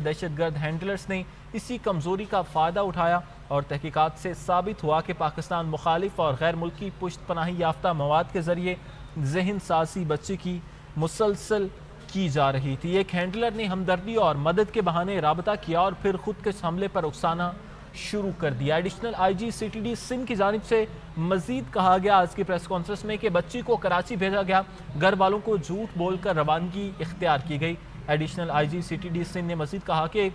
दहशतगर्द handlers ने इसी कमजोरी का फायदा उठाया और तहकीकात से साबित हुआ कि पाकिस्तान मुखालिफ और गैर मुल्की पुश्त पनाही याफ्ता मवाद के जरिए जहन साजी बच्चे की मुसलसल की जा रही थी। एक हैंडलर ने हमदर्दी और मदद के बहाने राबता किया और फिर खुद के हमले पर उकसाना शुरू कर दिया। एडिशनल आईजी सीटीडी सिंध की जानिब से मजीद कहा गया आज की प्रेस कॉन्फ्रेंस में कि बच्ची को कराची भेजा गया, घर वालों को झूठ बोलकर रवानगी इख्तियार की गई। एडिशनल आईजी सीटीडी सिंध ने मजीद कहा कि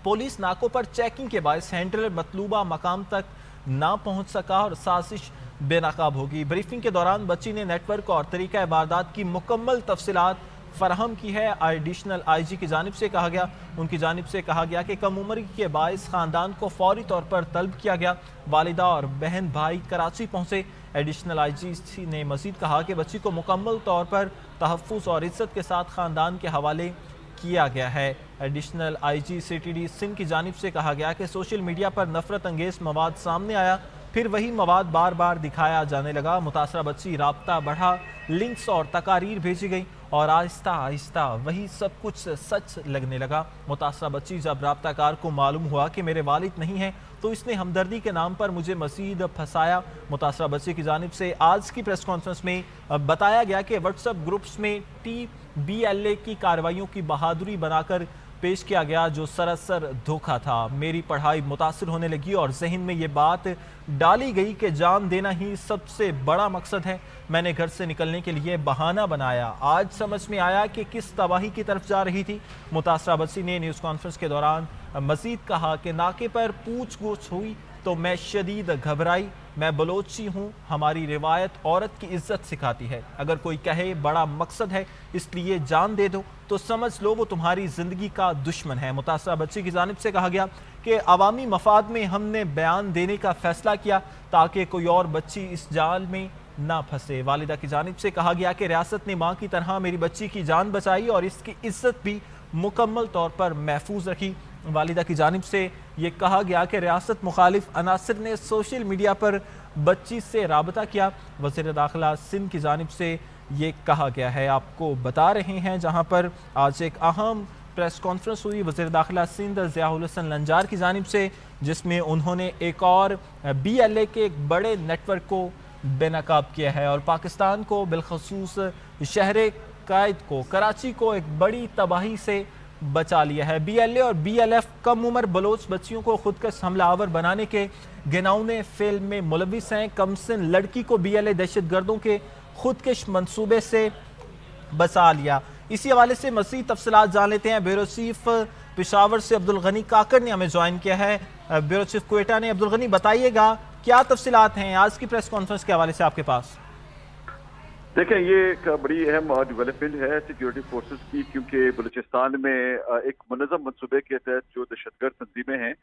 पुलिस नाकों पर चेकिंग के बायस हैंडलर मतलूबा मकाम तक ना पहुंच सका और साजिश बेनकाब होगी। ब्रीफिंग के दौरान बच्ची ने नेटवर्क और तरीका वारदात की मुकम्मल तफसीलात फराहम की है। एडिशनल आईजी की जानिब से कहा गया उनकी जानिब से कहा गया कि कम उम्र के बायस खानदान को फौरी तौर पर तलब किया गया। वालिदा और बहन भाई कराची पहुंचे। एडिशनल आईजी ने मजीद कहा कि बच्ची को मुकम्मल तौर पर तहफ़्फ़ुज़ और इज्जत के साथ खानदान के हवाले किया गया है। एडिशनल आईजी सीटीडी सिंध की जानिब से कहा गया कि सोशल मीडिया पर नफरत अंगेज मवाद सामने आया, फिर वही मवाद बार बार दिखाया जाने लगा। मुतासरा बच्ची राब्ता बढ़ा, लिंक्स और तकारीर भेजी गई और आहिस्ता आहिस्ता वही सब कुछ सच लगने लगा। मुतासरा बच्ची जब राब्ताकार को मालूम हुआ कि मेरे वालिद नहीं हैं तो इसने हमदर्दी के नाम पर मुझे मजीद फंसाया। मुतासरा बच्ची की जानिब से आज की प्रेस कॉन्फ्रेंस में बताया गया कि व्हाट्सएप ग्रुप्स में TBLA की कार्रवाइयों की बहादुरी बनाकर पेश किया गया जो सरासर धोखा था। मेरी पढ़ाई मुतासिर होने लगी और जहन में ये बात डाली गई कि जान देना ही सबसे बड़ा मकसद है। मैंने घर से निकलने के लिए बहाना बनाया। आज समझ में आया कि किस तबाही की तरफ जा रही थी। मुतासरा बच्ची ने न्यूज़ कॉन्फ्रेंस के दौरान मजीद कहा कि नाके पर पूछ गुछ हुई तो मैं शदीद घबराई। मैं बलोची हूँ, हमारी रिवायत औरत की इज्जत सिखाती है, अगर कोई कहे बड़ा मकसद है इसलिए जान दे दो तो समझ लो वो तुम्हारी ज़िंदगी का दुश्मन है। मुतासरा बच्ची की जानिब से कहा गया कि अवामी मफाद में हमने बयान देने का फैसला किया ताकि कोई और बच्ची इस जाल में ना फंसे। वालिदा की जानिब से कहा गया कि रियासत ने माँ की तरह मेरी बच्ची की जान बचाई और इसकी इज्जत भी मुकम्मल तौर पर महफूज रखी। वालिदा की जानिब से ये कहा गया कि रियासत मुखालिफ अनासर ने सोशल मीडिया पर बच्ची से राबता किया। वज़ीर दाखिला सिंध की जानिब से ये कहा गया है, आपको बता रहे हैं, जहाँ पर आज एक अहम प्रेस कॉन्फ्रेंस हुई वज़ीर दाखिला सिंध ज़ियाउल हसन लंजार की जानिब से, जिसमें उन्होंने एक और BLA के एक बड़े नेटवर्क को बेनकाब किया है और पाकिस्तान को बिलखसूस शहर कायद को, कराची को एक बड़ी तबाही से बचा लिया है। BLA और BLF कम उम्र बलोच बच्चियों को खुदकश हमलावर बनाने के घिनौने फेल में मुलविस हैं। कमसिन लड़की को BLA दहशत गर्दों के खुदकश मंसूबे से बचा लिया। इसी हवाले से मज़ीद तफसीलात जान लेते हैं। ब्यूरो चीफ पेशावर से अब्दुल गनी काकड़ ने हमें ज्वाइन किया है। ब्यूरो चीफ क्वेटा ने। अब्दुल गनी, बताइएगा क्या तफसीलात हैं आज की प्रेस कॉन्फ्रेंस के हवाले से आपके पास? देखें, ये एक बड़ी अहम डेवलपमेंट है सिक्योरिटी फोर्सेस की, क्योंकि बलूचिस्तान में एक मुनज़्ज़म मनसूबे के तहत जो दहशतगर्द तंजीमें हैं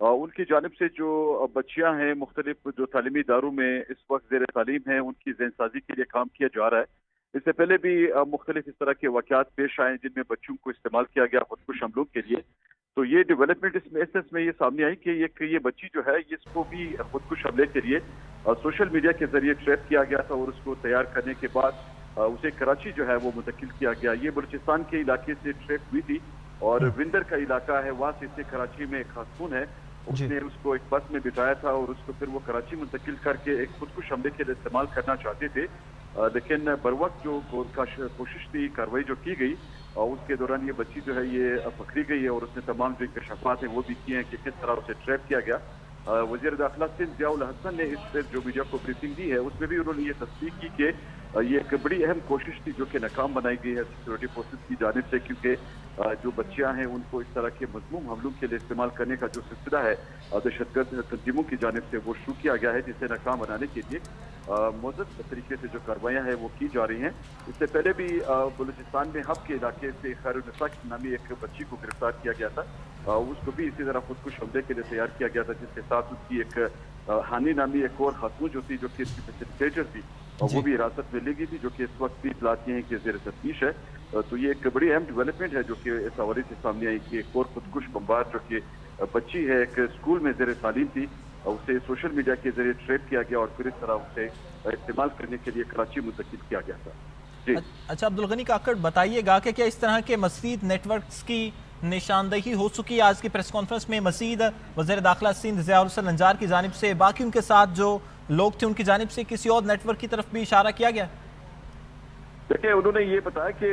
उनकी जानिब से जो बच्चियां हैं मुख्तलिफ जो तालीमी इदारों में इस वक्त ज़ेर तालीम हैं उनकी ज़हनसाजी के लिए काम किया जा रहा है। इससे पहले भी मुख्तलिफ इस तरह के वाक़यात पेश आए जिनमें बच्चों को इस्तेमाल किया गया खुदकुश हमलों के लिए। तो ये डेवलपमेंट इसमें एसेंस में ये सामने आई कि ये बच्ची जो है इसको भी खुदकुश हमले के लिए सोशल मीडिया के जरिए ट्रैप किया गया था और उसको तैयार करने के बाद उसे कराची जो है वो मुंतकिल किया गया। ये बलूचिस्तान के इलाके से ट्रैप हुई थी और विंदर का इलाका है, वहाँ से इसे कराची में एक खातून है, उसने उसको एक बस में बिठाया था और उसको फिर वो कराची मुंतकिल करके एक खुदकुश हमले के लिए इस्तेमाल करना चाहते थे। लेकिन बर वक्त जो कोशिश थी, कार्रवाई जो की गई उसके दौरान ये बच्ची जो है ये पकड़ी गई है और उसने तमाम जो इंकशाफात हैं वो भी किए हैं कि किस तरह उसे ट्रैप किया गया। वज़ीर दाखिला सिंध ज़ियाउल हसन ने इस पर जो मीडिया को ब्रीफिंग दी है उसमें भी उन्होंने ये तस्दीक की कि ये एक बड़ी अहम कोशिश थी जो कि नाकाम बनाई गई है सिक्योरिटी फोर्सेस की जानिब से, क्योंकि जो बच्चियां हैं उनको इस तरह के मज़मूम हमलों के लिए इस्तेमाल करने का जो सिलसिला है दहशतगर्द तंजीमों की जानिब से वो शुरू किया गया है, जिसे नाकाम बनाने के लिए मुअज़्ज़ज़ तरीके से जो कार्रवाइयाँ हैं वो की जा रही हैं। इससे पहले भी बलूचिस्तान में हब के इलाके से खैरुन्निसा नामी एक बच्ची को गिरफ्तार किया गया था। उसको भी इसी तरह खुदकुश हमले के लिए तैयार किया गया था, जिसके साथ उसकी एक हानी नामी एक और खातून जो थी, जो कि इसकी फैसिलिटेटर थी, वो भी हिरासत में ली गई थी, जो कि इस वक्त भी इतलाती हैं कि ज़ेर तफ्तीश है। तो ये एक बड़ी अहम डेवलपमेंट है जो कि इस हवाले से सामने आई कि एक और खुदकुश बमबार जो कि बच्ची है, एक स्कूल में ज़ेर तालीम थी, उसे सोशल मीडिया के जरिए ट्रैप किया गया और फिर इस तरह उसे इस्तेमाल करने के लिए कराची मुंतकिल किया गया था। जी अच्छा अब्दुल गनी काकड़, बताइएगा कि क्या इस तरह के मज़ीद नेटवर्क्स की निशानदेही हो चुकी है। आज की प्रेस कॉन्फ्रेंस में मजीद वज़ीर दाखिला सिंध ज़ियाउल हसन अंजार की जानिब से बाकी उनके साथ जो लोग थे उनकी जानिब से किसी और नेटवर्क की तरफ भी इशारा किया गया? देखिए, उन्होंने ये बताया कि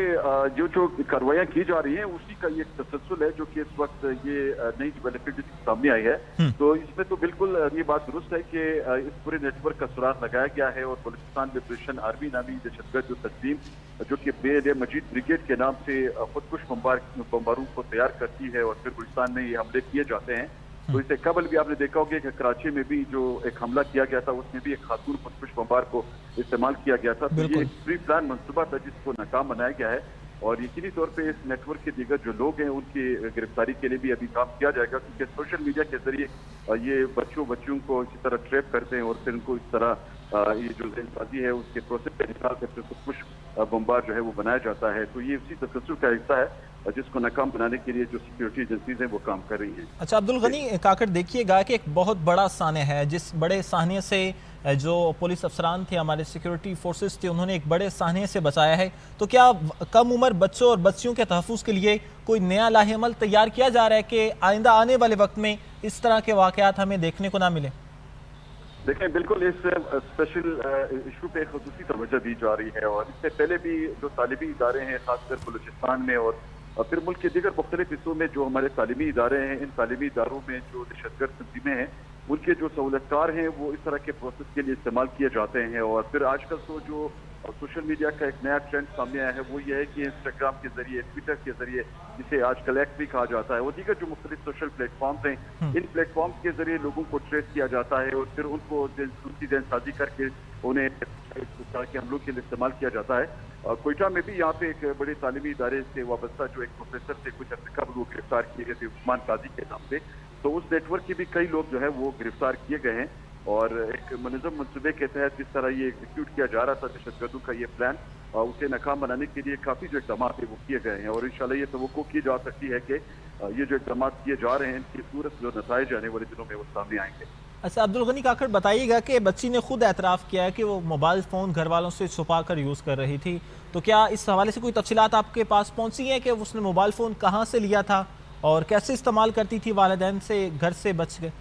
जो कार्रवाइयाँ की जा रही हैं उसी का ये तसलसल है जो कि इस वक्त ये नई डेवलपमेंट सामने आई है। तो इसमें तो बिल्कुल ये बात दुरुस्त है कि इस पूरे नेटवर्क का सुराग लगाया गया है और बलूचिस्तान लिबरेशन आर्मी नामी दहशतगर्द जो तंजीम जो कि बेर मजीद ब्रिगेड के नाम से खुदकुश बम्बारों को तैयार करती है और फिर बलूचिस्तान में ये हमले किए जाते हैं। तो इससे कबल भी आपने देखा होगा कि कराची में भी जो एक हमला किया गया था उसमें भी एक खातून खुदकुश बम्बार को इस्तेमाल किया गया था। तो ये एक प्री प्लान मंसूबा था जिसको नाकाम बनाया गया है और यकीनी तौर पे इस नेटवर्क के दीगर जो लोग हैं उनकी गिरफ्तारी के लिए भी अभी काम किया जाएगा, क्योंकि सोशल मीडिया के जरिए ये बच्चियों को इसी तरह ट्रैप करते हैं और फिर उनको इस तरह ये जो जहनसाजी है उसके प्रोसेस से निकाल कर फिर खुदकुश बम्बार जो है वो बनाया जाता है। तो ये उसी तसलसल का हिस्सा है जिसको नाकाम बनाने के लिए जो सिक्योरिटी एजेंसीज हैं वो काम कर रही हैं। अच्छा अब्दुल गनी काकड़, देखिएगा कि एक बहुत बड़ा सान्य है, जिस बड़े सान्य से जो पुलिस अफसरान थे, हमारे सिक्योरिटी फोर्सेस थे, उन्होंने एक बड़े सान्य से बचाया है। तो क्या कम उम्र बच्चों और बच्चियों के तहफ़्फ़ुज़ के लिए कोई नया लाहेअमल तैयार किया जा रहा है कि आइंदा आने वाले वक्त में इस तरह के वाक़यात हमें देखने को ना मिले? देखें, बिल्कुल इस स्पेशल इशू पे ख़ुसूसी तवज्जो दी जा रही है और इससे पहले भी जो तालिमी इदारे हैं खासकर बलूचिस्तान में और फिर मुल्क के दीगर मुख्तलिफ हिस्सों में जो हमारे तालीमी इदारे हैं, इन तालीमी इदारों में जो दहशतगर्द तंजीमें हैं उनके जो सहूलतकार हैं वो इस तरह के प्रोसेस के लिए इस्तेमाल किए जाते हैं। और फिर आजकल तो जो सोशल मीडिया का एक नया ट्रेंड सामने आया है वो ये है कि इंस्टाग्राम के जरिए, ट्विटर के जरिए, जिसे आजकल एक्स भी कहा जाता है, वो दीगर जो मुख्तलिफ सोशल प्लेटफॉर्म्स हैं इन प्लेटफॉर्म्स के जरिए लोगों को ट्रेस किया जाता है और फिर उनको उनकी जानसाजी करके उन्हें इस तरह के हमलों के लिए इस्तेमाल किया जाता है। कोयटा में भी यहाँ पे एक बड़े तालीमी इदारे से वाबस्ता जो एक प्रोफेसर थे कुछ अर्से कबल वो गिरफ्तार किए गए थे उस्मान काजी के नाम से। तो उस नेटवर्क के भी कई लोग जो है वो गिरफ्तार किए गए हैं और एक मुनज़्ज़म मंसूबे के तहत जिस तरह ये एग्जीक्यूट किया जा रहा था दहशतगर्दों का ये प्लान, उसे नाकाम बनाने के लिए काफ़ी जो इक़दाम है वो किए गए हैं और इंशाल्लाह ये तवक्को की जा सकती है कि ये जो इक़दाम किए जा रहे हैं इनकी सूरत जो नताइज आने वाले दिनों में वो सामने आएंगे। अच्छा अब्दुल गनी काकड़, बताइएगा कि बच्ची ने खुद एतराफ़ किया है कि वो मोबाइल फ़ोन घर वालों से छुपा कर यूज़ कर रही थी, तो क्या इस हवाले से कोई तफसीलात आपके पास पहुंची हैं कि उसने मोबाइल फ़ोन कहाँ से लिया था और कैसे इस्तेमाल करती थी, वालिदैन से घर से बच गए?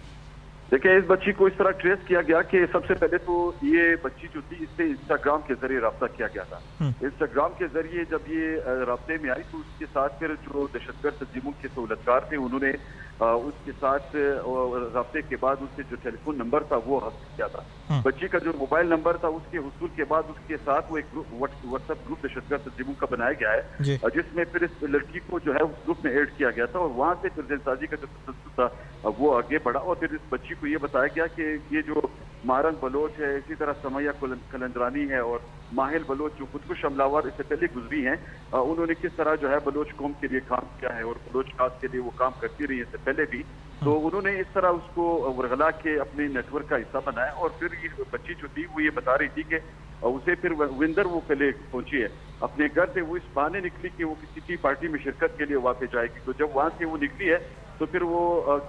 देखिए, इस बच्ची को इस तरह ट्रेस किया गया कि सबसे पहले तो ये बच्ची जो थी इससे इंस्टाग्राम के जरिए रब्ता किया गया था। इंस्टाग्राम के जरिए जब ये राब्ते में आई तो उसके साथ फिर जो दहशतगर्द तंजीमों के सहूलतकार थे उन्होंने उसके साथ राब्ते के बाद उससे जो टेलीफोन नंबर था वो हासिल किया था। बच्ची का जो मोबाइल नंबर था उसके हुसूल के बाद उसके साथ वो एक व्हाट्सएप ग्रुप दहशतगर्द तंजीमों का बनाया गया है जिसमें फिर इस लड़की को जो है उस ग्रुप में ऐड किया गया था और वहां से फिर जनसाजी का जो तसल्सल था वो आगे बढ़ा और फिर इस बच्ची को ये बताया गया कि ये जो मारंग बलोच है, इसी तरह समैया कलंदरानी है और माहिल बलोच जो खुदकुश हमलावर इससे पहले गुजरी हैं, उन्होंने किस तरह जो है बलोच कौम के लिए काम किया है और बलोच कास्ट के लिए वो काम करती रही है इससे पहले भी। तो उन्होंने इस तरह उसको वरगला के अपने नेटवर्क का हिस्सा बनाया और फिर ये बच्ची जो थी वो ये बता रही थी कि उसे फिर विंदर वो पहले पहुंची है अपने घर से, वो इस बहाने निकली कि वो किसी टी पार्टी में शिरकत के लिए वहाँ पे जाएगी। तो जब वहाँ से वो निकली है तो फिर वो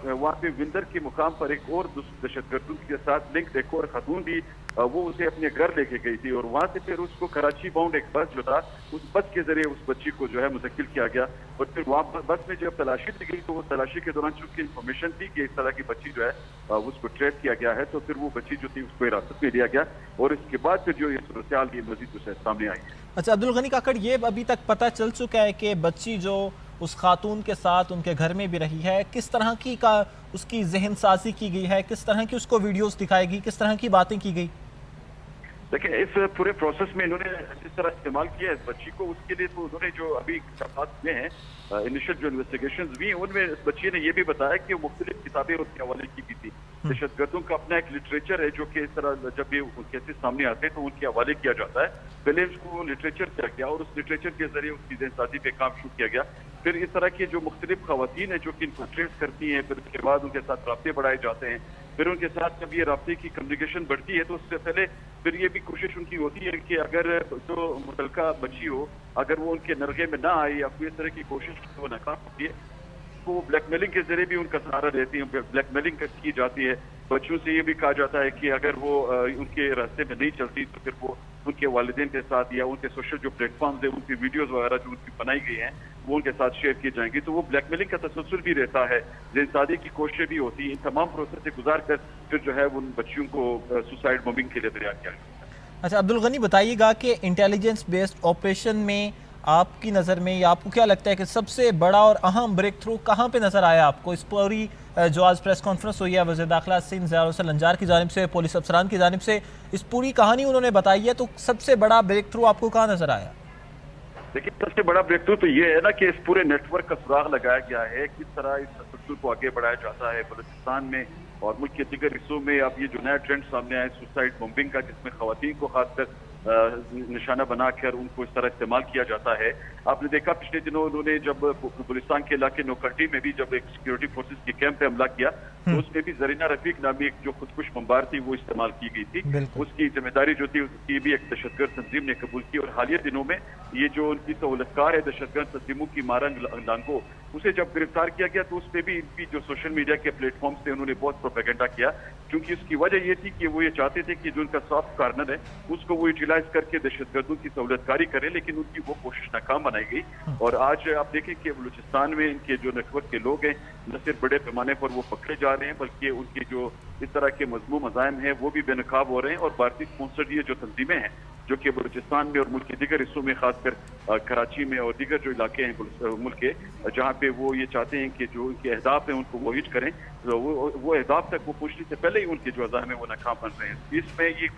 वहाँ पे विंदर के मुकाम पर एक और दहशतगर्दों के साथ लिंक एक और खातून भी वो उसे अपने घर लेके गई थी और वहाँ से फिर उसको कराची बाउंड एक बस जो था उस बस के जरिए उस बच्ची को जो है मुंतकिल किया गया और फिर वहाँ बस में जब तलाशी ली गई तो वो तलाशी के दौरान चूंकि इन्फॉर्मेशन थी कि इस तरह की बच्ची जो है उसको ट्रेस किया गया है तो फिर वो बच्ची जो थी उसको हिरासत में लिया गया और इसके बाद फिर जो ये सूरत ये मजीद जो है सामने आई। अच्छा अब्दुल गनी काकड़, ये अभी तक पता चल चुका है कि बच्ची जो उस खातून के साथ उनके घर में भी रही है, किस तरह की उसकी जहन साजी की गई है, किस तरह की उसको वीडियोस दिखाएगी, किस तरह की बातें की गई? देखिए, इस पूरे प्रोसेस में इन्होंने जिस तरह इस्तेमाल किया है इस बच्ची को, उसके लिए तो उन्होंने जो अभी इख्तिलाफ़ात हुए हैं इनिशियल जो इन्वेस्टिगेशंस हुई उनमें इस बच्ची ने ये भी बताया कि मुख्तलिफ किताबें उसके हवाले की भी थी। दहशतगर्दों का अपना एक लिटरेचर है जो कि इस तरह जब ये केसेस सामने आते हैं तो उनके हवाले किया जाता है। पहले उसको लिटरेचर किया गया और उस लिटरेचर के जरिए उसकी जहनसाजी पे काम शुरू किया गया। फिर इस तरह की जो मुख्तलिफ खवातीन है जो कि इनको ट्रेस करती हैं, फिर उसके बाद उनके साथ राब्ते बढ़ाए जाते हैं। फिर उनके साथ जब ये राब्ते की कम्युनिकेशन बढ़ती है तो उससे पहले फिर ये भी कोशिश उनकी होती है कि अगर जो मुतलका बच्ची हो अगर वो उनके नरगे में ना आए या कोई इस तरह की कोशिश वो नाकाम होती है तो ब्लैकमेलिंग के जरिए भी उनका सहारा लेती है, ब्लैकमेलिंग की जाती है। बच्चों से ये भी कहा जाता है कि अगर वो उनके रास्ते में नहीं चलती तो फिर वो उनके वालिदैन के साथ या उनके सोशल जो प्लेटफॉर्म्स है उनकी वीडियोस वगैरह जो उनकी बनाई गई हैं वो उनके साथ शेयर की जाएंगी। तो वो ब्लैकमेलिंग का तसलसल भी रहता है, जेनसादी की कोशिशें भी होती हैं। इन तमाम प्रोसेस से गुजार कर फिर जो है उन बच्चियों को सुसाइड बॉम्बिंग के लिए तैयार किया गया। अच्छा अब्दुल गनी, बताइएगा कि इंटेलिजेंस बेस्ड ऑपरेशन में आपकी नज़र में या आपको क्या लगता है कि सबसे बड़ा और अहम ब्रेक थ्रू कहाँ पे नज़र आया आपको? इस पूरी जो आज प्रेस कॉन्फ्रेंस हुई है वज़ीर दाखिला सिंध ज़िया उल हसन लंजार की जानिब से, पुलिस अफसरान की जानिब से, इस पूरी कहानी उन्होंने बताई है, तो सबसे बड़ा ब्रेक थ्रू आपको कहाँ नज़र आया? देखिए, सबसे बड़ा ब्रेक थ्रू तो ये है ना कि इस पूरे नेटवर्क का सुराग लगाया गया है, किस तरह इस तसलसल को आगे बढ़ाया जाता है बलूचिस्तान में और मुल्क के दीगर हिस्सों में। अब ये जो नया ट्रेंड सामने आया सुसाइड बॉम्बिंग का, जिसमें खवातीन को खासकर निशाना बनाकर उनको इस तरह इस्तेमाल किया जाता है। आपने देखा पिछले दिनों उन्होंने जब गुलिस्तान के इलाके नौकंडी में भी जब एक सिक्योरिटी फोर्सेस के कैंप पे हमला किया, तो उसमें भी जरीना रफीक नामी एक जो खुदकुश बमबार थी वो इस्तेमाल की गई थी। उसकी जिम्मेदारी जो थी उसकी भी एक दहशतगर्द तंजीम ने कबूल की। और हालिया दिनों में ये जो उनकी सहूलतकार है दहशतगर्द तंजीमों की मारंग लांगो, उसे जब गिरफ्तार किया गया तो उस पर भी इनकी जो सोशल मीडिया के प्लेटफॉर्म से उन्होंने बहुत प्रोपेगेंडा किया, क्योंकि उसकी वजह ये थी कि वो ये चाहते थे कि जो उनका सॉफ्ट कॉर्नर है उसको वो यूटिलाइज करके दहशतगर्दों की सहूलतकारी करे, लेकिन उनकी वो कोशिश नाकाम बनाई गई। और आज आप देखें कि बलूचिस्तान में इनके जो नेटवर्क के लोग हैं न सिर्फ बड़े पैमाने पर वो पकड़े जा रहे हैं, बल्कि उनके जो इस तरह के मजमूम अज़ाइम हैं वो भी बेनकाब हो रहे हैं। और भारतीय स्पॉन्सर्ड ये जो तंजीमें हैं जो कि बलूचिस्तान में और मुल्क के दीगर हिस्सों में, खासकर कराची में और दीगर जो इलाके हैं मुल्क के, जहाँ पे वो ये चाहते हैं कि जो उनके अहदाफ हैं उनको वो हिट करें, तो वो अहदाफ तक वो पहुंचने से पहले ही उनके जो अज़ाइम हैं वो नाकाम बन रहे हैं। इसमें ये